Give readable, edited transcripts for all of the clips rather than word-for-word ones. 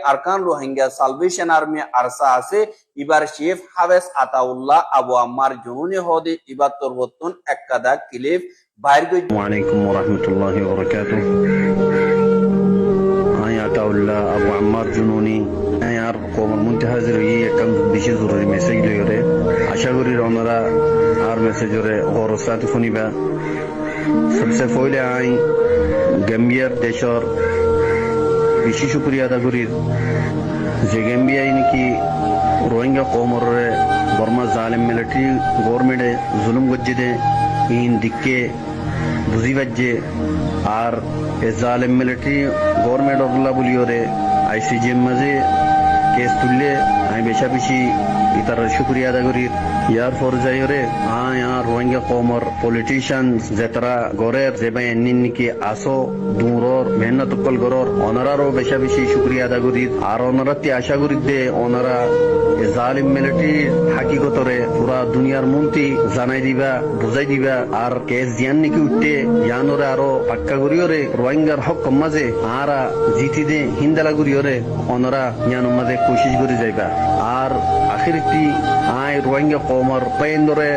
Arkan Rohingya salvation army ARSA আছে ইবার chef হাফেজ আতাউল্লাহ আবু আম্মার জুনুনি হদে ইবার তরবতুন এককাদা ক্লিপ বাইর গই। ওয়ালাইকুম ওয়া রাহমাতুল্লাহি ওয়া বারাকাতুহু। আই আতাউল্লাহ আবু আম্মার জুনুনি আর কোমর মধ্যে হাজির হই একটা বেশি জরুরি মেসেজ লইরে আশা করি ওনারা আর মেসেজরে গরসাত শুনিবা। সবসে পहिले আই গাম্বিয়ার দেশর বেশি শুক্রিয়া আদা করি যে গাম্বিয়াই নাকি রোহিঙ্গা কমরে বর্মা জালেম মিলিটারি গভর্নমেন্টে জুলুম গজ্জিদে ইন দিকে বুঝি বাজ্যে আর এ জালেম মিলিটারি গভর্নমেন্ট অবলা বলিওরে আইসিজিএম মাঝে কেস তুললে আমি বেশা বেশি ইতার শুক্রিয়া আদা করি। ইয়ার পর্যায়রে আর রোহিঙ্গা কমর পলিটিশিয়ান যেতারা গড়ের যে ভাই এমনি নাকি আসো দূরর মেহনত কল গড়র ওনারারও বেশা বেশি শুক্রিয়া আদা করি। আর ওনারাতে আশা করি দে ওনারা জালিম মিলিটারি হাকিকতরে পুরা দুনিয়ার মন্ত্রী জানাই দিবা বুঝাই দিবা আর কেস জিয়ান নাকি উঠতে ইয়ানোরে আরো পাক্কা করিওরে রোহিঙ্গার হক মাঝে আরা জিতি দে হিন্দালা করিওরে ওনারা ইয়ানোর মাঝে কোশিশ করে যাইবা। আর আখিরটি আই রোহিঙ্গা কমর পেন্দরে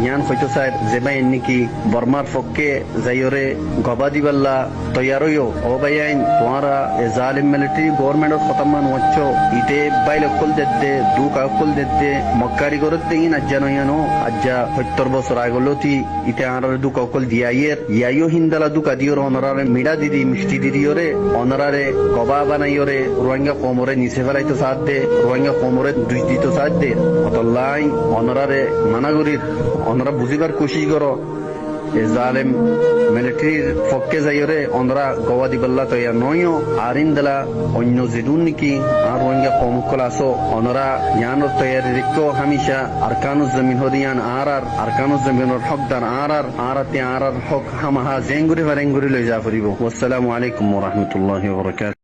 ইয়ান হয়তো স্যার যে ভাই নাকি বর্মার পক্ষে যাইরে গবা দিবাল্লা তৈয়ারইও ও ভাই আইন তোমারা জালিম মিলিটারি গভর্নমেন্টের খতমান হচ্ছ ইতে বাইলে কল দেতে দুকা কল দেতে মক্কারি করতে ইন আজ্জা নয়ানো আজ্জা 70 বছর আগলতি ইতে আর দুকা কল দিয়াইয়ের ইয়াইও হিন্দালা দুকা দিওর অনরারে মিডা দিদি মিষ্টি দিদিওরে অনরারে গবা বানাইওরে রোহিঙ্গা কমরে নিচে ফেলাইতো সাথ দে রোহিঙ্গা কমরে দুই দিত সাথ দে অতলাই অনরারে মানাগরির ওনারা বুঝিবার কোশিশ করো এ জালেম মিলিটারির পক্ষে যাইরে ওনারা গওয়া দিবাল্লা তৈয়া নয়ও আর ইন্দালা অন্য যেদুন নাকি আর রোহিঙ্গা কমকল আসো ওনারা ইয়ানোর তৈয়ারি রেখো হামিশা আরকানুজ জমিন হদিয়ান আর আরকানুজ জমিনের হকদার আর হক হামাহা জেঙ্গুরি ভারেঙ্গুরি লই যা ফুরিব। আসসালামু আলাইকুম ওয়া রাহমাতুল্লাহি ওয়া বারাকাতুহু।